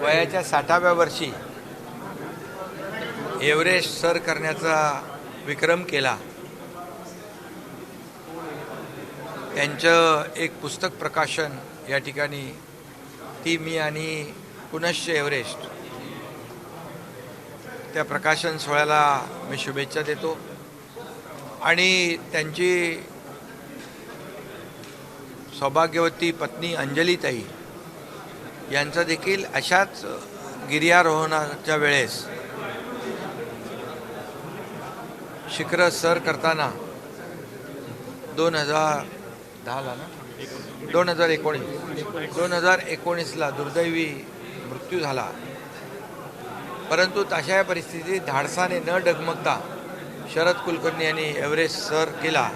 वयाच्या 60व्या वर्षी Everest sir करण्याचा विक्रम केला। त्यांचं एक पुस्तक प्रकाशन या ठिकाणी ती मी आणि पुनश्च एव्हरेस्ट त्या प्रकाशन सोहळ्याला मी शुभेच्छा देतो आणि त्यांची सौभाग्यवती पत्नी अंजलीताई यांचं देखील अशाच गिर्यारोहणाच्या वेळेस शिखर सर करताना 2010ला ना 2019ला दुर्दैवी मृत्यू झाला। परंतु तशा परिस्थितीत धाडसाने न डगमगता शरद कुलकर्णी यांनी एव्हरेस्ट सर केला।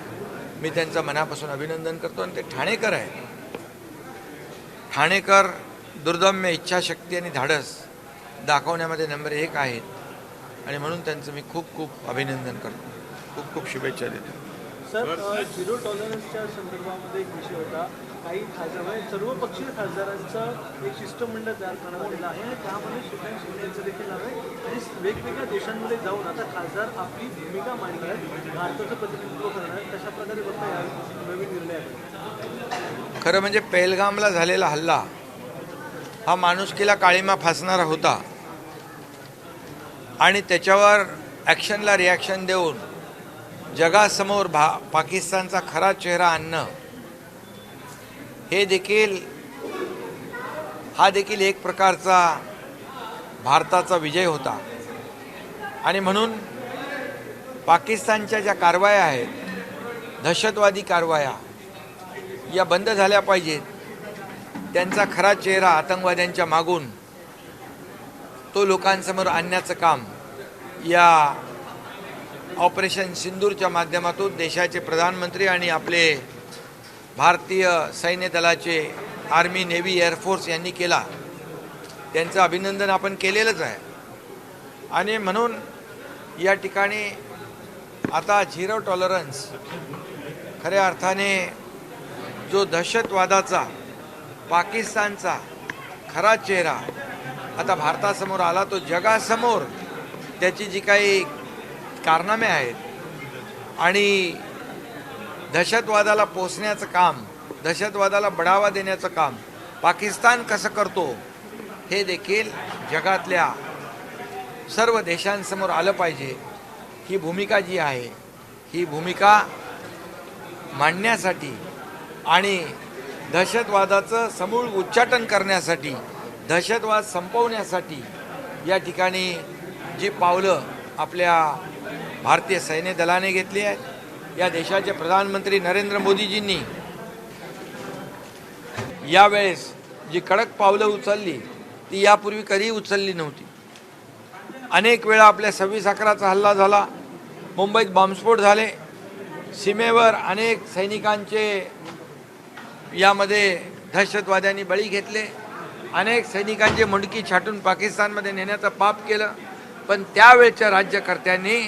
मी त्यांचं मनापासून अभिनंदन करतो आणि ते ठाणेकर आहे। ठाणेकर दुर्दम्य इच्छाशक्ती आणि धाडस दाखवण्यामध्ये नंबर 1 आहेत आणि म्हणून त्यांचं मी खूप खूप अभिनंदन करतो, खूप खूप शुभेच्छा देतो। सर, झिरो टॉलरन्सच्या संदर्भामध्ये एक विषय होता। काही खासदार सर्व पक्षीय खासदारांचं एक शिष्टमंडळ तयार करण्यात आलेलं आहे आणि त्यामध्ये श्रीकांत शिंदे यांचं देखील नाव आहे आणि वेगवेगळ्या देशांमध्ये जाऊन आता खासदार आपली भूमिका मांडणार, भारताचं प्रतिनिधित्व करणार, कशा प्रकारे बघता या नवीन निर्णय आहे? खरं म्हणजे पेहलगामला झालेला हल्ला हा माणुसकीला काळिमा फासणारा होता आणि त्याच्यावर ॲक्शनला रिॲक्शन देऊन जगासमोर पाकिस्तानचा खरा चेहरा आणणं हा देखील एक प्रकारचा भारताचा विजय होता आणि म्हणून पाकिस्तानच्या ज्या कारवाया आहेत, दहशतवादी कारवाया या बंद झाल्या पाहिजेत। त्यांचा खरा चेहरा आतंकवाद्यांच्या मागून तो लोकांसमोर आणण्याचं काम या ऑपरेशन सिंदूरच्या माध्यमातून देशाचे प्रधानमंत्री आणि आपले भारतीय सैन्य दलाचे आर्मी, नेव्ही, एअरफोर्स यांनी केला। त्यांचं अभिनंदन आपण केलेलंच आहे आणि म्हणून या ठिकाणी आता झिरो टॉलरन्स खऱ्या अर्थाने जो दहशतवादाचा पाकिस्तानचा खरा चेहरा आता भारतासमोर आला, तो जगासमोर त्याची जी काही कारनामे आहेत आणि दहशतवादाला पोसण्याचं काम, दहशतवादाला बढावा देण्याचं काम पाकिस्तान कसं करतो हे देखील जगातल्या सर्व देशांसमोर आलं पाहिजे। ही भूमिका जी आहे, ही भूमिका मांडण्यासाठी आणि दहशतवादाचं समूळ उच्चाटन करण्यासाठी, दहशतवाद संपवण्यासाठी या ठिकाणी जी पावलं आपल्या भारतीय सैन्य दलाने घेतली आहेत, या देशाचे प्रधानमंत्री नरेंद्र मोदीजींनी यावेळेस जी कडक पावलं उचलली ती यापूर्वी कधीही उचलली नव्हती। अनेक वेळा आपल्या 26/11चा हल्ला झाला, मुंबईत बॉम्बस्फोट झाले, सीमेवर अनेक सैनिकांचे यामध्ये दहशतवाद्यांनी बळी घेतले, अनेक सैनिकांचे मुंडकी छाटून पाकिस्तानमध्ये नेण्याचं पाप केलं, पण त्यावेळच्या राज्यकर्त्यांनी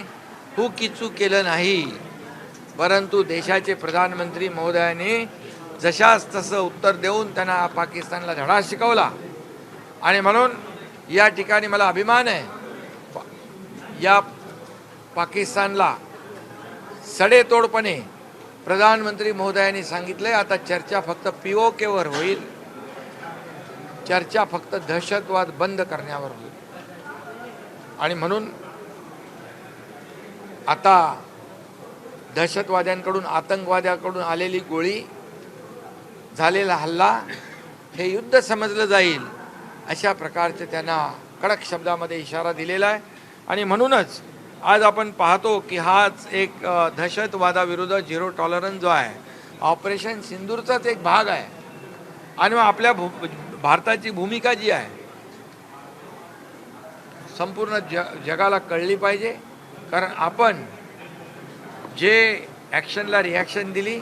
हुकीचूक केलं नाही। परंतु देशाचे प्रधानमंत्री महोदयांनी जशास तसं उत्तर देऊन त्यांना पाकिस्तानला धडा शिकवला आणि म्हणून या ठिकाणी मला अभिमान आहे, या पाकिस्तानला सडेतोडपणे प्रधानमंत्री महोदयांनी सांगितलंय आता चर्चा फक्त POK वर होईल, चर्चा फक्त दहशतवाद बंद करण्यावर होईल आणि म्हणून आता दहशतवाद्यांकडून, आतंकवाद्यांकडून आलेली गोळी, झालेला हल्ला हे युद्ध समजलं जाईल अशा प्रकारचे त्यांना कडक शब्दामध्ये इशारा दिलेला आहे आणि म्हणूनच आज आपण पाहतो की हाच एक दहशतवादाविरुद्ध झिरो टॉलरन्स जो आहे ऑपरेशन सिंदूरचाच एक भाग आहे आणि आपल्या भारताची भूमिका जी आहे संपूर्ण जगाला कळली पाहिजे, कारण आपण जे ॲक्शनला रिॲक्शन दिली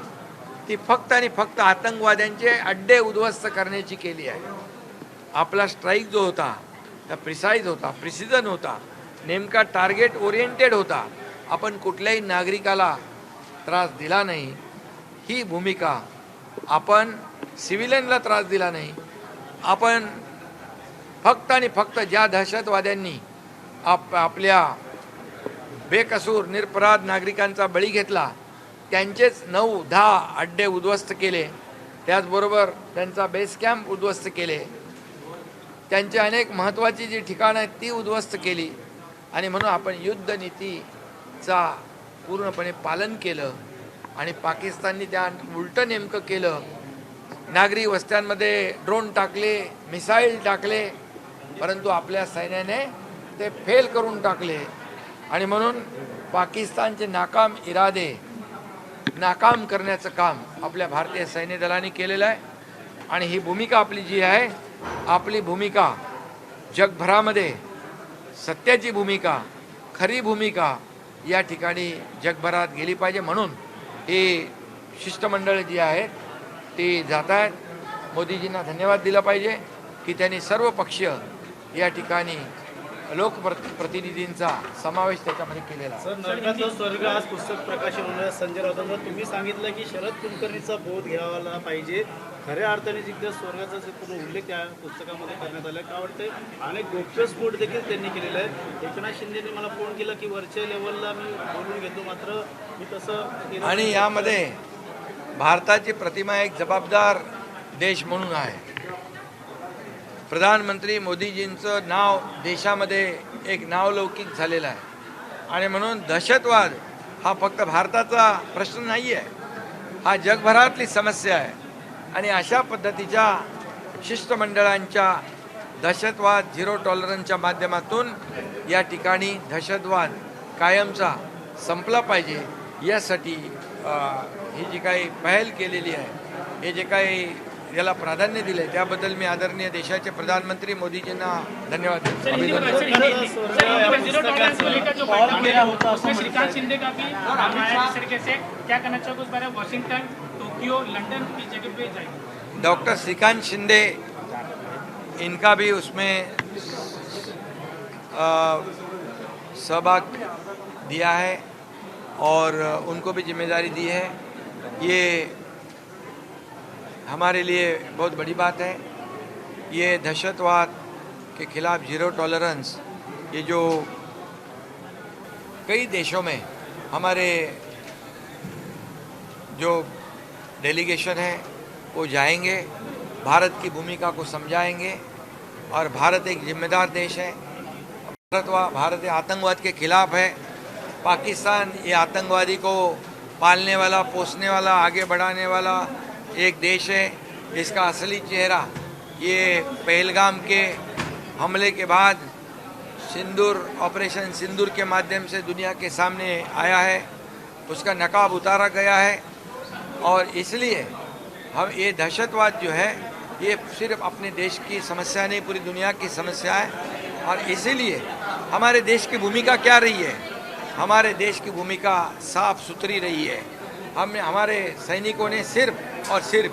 ती फक्त आणि फक्त आतंकवाद्यांचे अड्डे उद्ध्वस्त करण्याची केली आहे। आपला स्ट्राईक जो होता त्या प्रिसाईज होता, प्रिसिजन होता, नेमका टार्गेट ओरिएंटेड होता। आपण कुठल्याही नागरिकाला त्रास दिला नाही, ही भूमिका आपण सिव्हिलियनला त्रास दिला नाही, आपण फक्त आणि फक्त ज्या दहशतवाद्यांनी आपल्या बेकसूर निरपराध नागरिकांचा बळी घेतला त्यांचेच 9-10 अड्डे उद्ध्वस्त केले, त्याचबरोबर त्यांचा बेस कॅम्प उद्ध्वस्त केले, त्यांची अनेक महत्त्वाची जी ठिकाणं आहेत ती उद्ध्वस्त केली. आणि म्हणून आपण युद्धनीतीचा पूर्णपणे पालन केलं आणि पाकिस्ताननी त्या उलटं नेमकं केलं. नागरी वस्त्यांमध्ये ड्रोन टाकले, मिसाईल टाकले, परंतु आपल्या सैन्याने ते फेल करून टाकले. आणि म्हणून पाकिस्तानचे नाकाम इरादे नाकाम करण्याचं काम आपल्या भारतीय सैन्य दलाने केलेलं आहे. आणि ही भूमिका आपली जी आहे, आपली भूमिका जगभरामध्ये सत्याची भूमिका, खरी भूमिका या ठिकाणी जगभरात गेली पाहिजे. म्हणून ही शिष्टमंडळ जी आहेत ती जात आहेत. मोदीजींना धन्यवाद दिला पाहिजे की त्यांनी सर्व पक्षीय या ठिकाणी लोकप्रतिनिधींचा समावेश त्याच्यामध्ये केलेला आहे. सर, नरकातलं स्वर्ग आज पुस्तक प्रकाशन होणार. संजय राऊतांना तुम्ही सांगितलं की शरद कुलकर्णीचा बोध घ्यायला पाहिजे. खऱ्या अर्थाने जिथे स्वर्गाचा जे पूर्ण उल्लेख त्या पुस्तकामध्ये करण्यात आला का वाटतं. अनेक गोप्यस्फोट देखील त्यांनी केलेला आहे. एकनाथ शिंदेने मला फोन केला की वरच्या लेवलला मी बोलून घेतो, मात्र मी तसं केलं. आणि यामध्ये भारताची प्रतिमा एक जबाबदार देश म्हणून आहे. प्रधानमंत्री मोदीजींचं नाव देशामध्ये एक नावलौकिक झालेलं आहे. आणि म्हणून दहशतवाद हा फक्त भारताचा प्रश्न नाही आहे, हा जगभरातली समस्या आहे. आणि अशा पद्धतीच्या शिष्टमंडळांच्या दहशतवाद झिरो टॉलरन्सच्या माध्यमातून या ठिकाणी दहशतवाद कायमचा संपला पाहिजे. यासाठी ही जी काही पहल केलेली आहे, हे जे काही याला प्राधान्य दिले त्याबद्दल मी आदरणीय देशाचे प्रधानमंत्री मोदीजींना धन्यवाद देतो. श्रीकांत शिंदे का भी इस तरीके से क्या कहना चाहोगे उस बारे में? वॉशिंगटन, टोक्यो, लंदन की जगह पे जाएंगे डॉक्टर श्रीकांत शिंदे, इनका भी उसमें सहभाग दिया है और उनको भी जिम्मेदारी दी है. ये हमारे लिए बहुत बड़ी बात है. ये दहशतवाद के खिलाफ ज़ीरो टॉलरेंस, ये जो कई देशों में हमारे जो डेलीगेशन है वो जाएंगे, भारत की भूमिका को समझाएंगे. और भारत एक जिम्मेदार देश है. भारत आतंकवाद के खिलाफ है. पाकिस्तान ये आतंकवादी को पालने वाला, पोसने वाला, आगे बढ़ाने वाला एक देश है. इसका असली चेहरा ये पहलगाम के हमले के बाद सिंदूर, ऑपरेशन सिंदूर के माध्यम से दुनिया के सामने आया है. उसका नकाब उतारा गया है. और इसलिए हम ये दहशतवाद जो है ये सिर्फ अपने देश की समस्या नहीं, पूरी दुनिया की समस्या है. और इसीलिए हमारे देश की भूमिका क्या रही है? हमारे देश की भूमिका साफ सुथरी रही है. हमारे सैनिकों ने सिर्फ और सिर्फ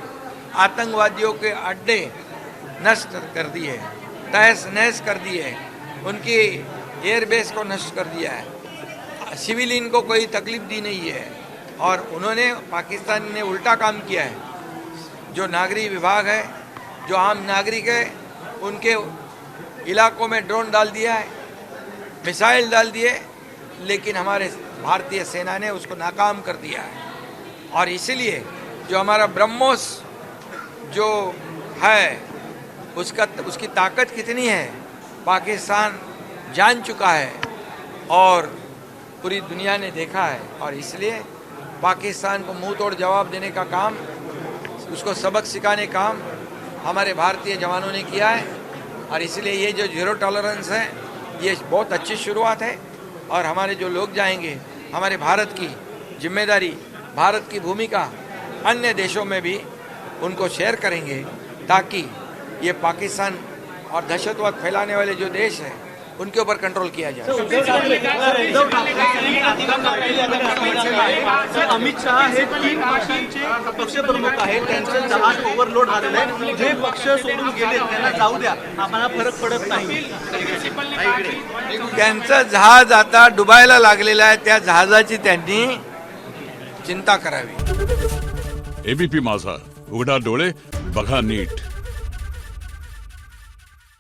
आतंकवादियों के अड्डे नष्ट कर दिए, तहस नहस कर दिए, उनकी एयरबेस को नष्ट कर दिया है. सिविलियन को कोई तकलीफ दी नहीं है. और उन्होंने, पाकिस्तान ने उल्टा काम किया है. जो नागरिक विभाग है, जो आम नागरिक है, उनके इलाकों में ड्रोन डाल दिया है, मिसाइल डाल दिए, लेकिन हमारे भारतीय सेना ने उसको नाकाम कर दिया है. और इसीलिए जो हमारा ब्रह्मोस जो है उसकी ताकत कितनी है पाकिस्तान जान चुका है और पूरी दुनिया ने देखा है. और इसलिए पाकिस्तान को मुंह तोड़ जवाब देने का काम, उसको सबक सिखाने का काम हमारे भारतीय जवानों ने किया है. और इसलिए ये जो ज़ीरो टॉलरेंस है ये बहुत अच्छी शुरुआत है. और हमारे जो लोग जाएंगे, हमारे भारत की जिम्मेदारी, भारत की भूमिका अन्य देशों में भी उनको शेयर करेंगे, ताकि ये पाकिस्तान और दहशतवाद फैलाने वाले जो देश हैं उनके ऊपर कंट्रोल किया जाए. अमित शहा हे 3 पक्षांचे पक्षप्रमुख आहेत. त्यांचं जहाज ओव्हरलोड झालेलं आहे. जे पक्ष सोडून गेले त्यांना जाऊ द्या, आम्हाला फरक पडत नाही. त्यांचं जहाज आता डुबायला लागलेलं आहे. त्या जहाजाची त्यांनी चिंता करावी. एबीपी माझा, उघडा डोळे बघा नीट.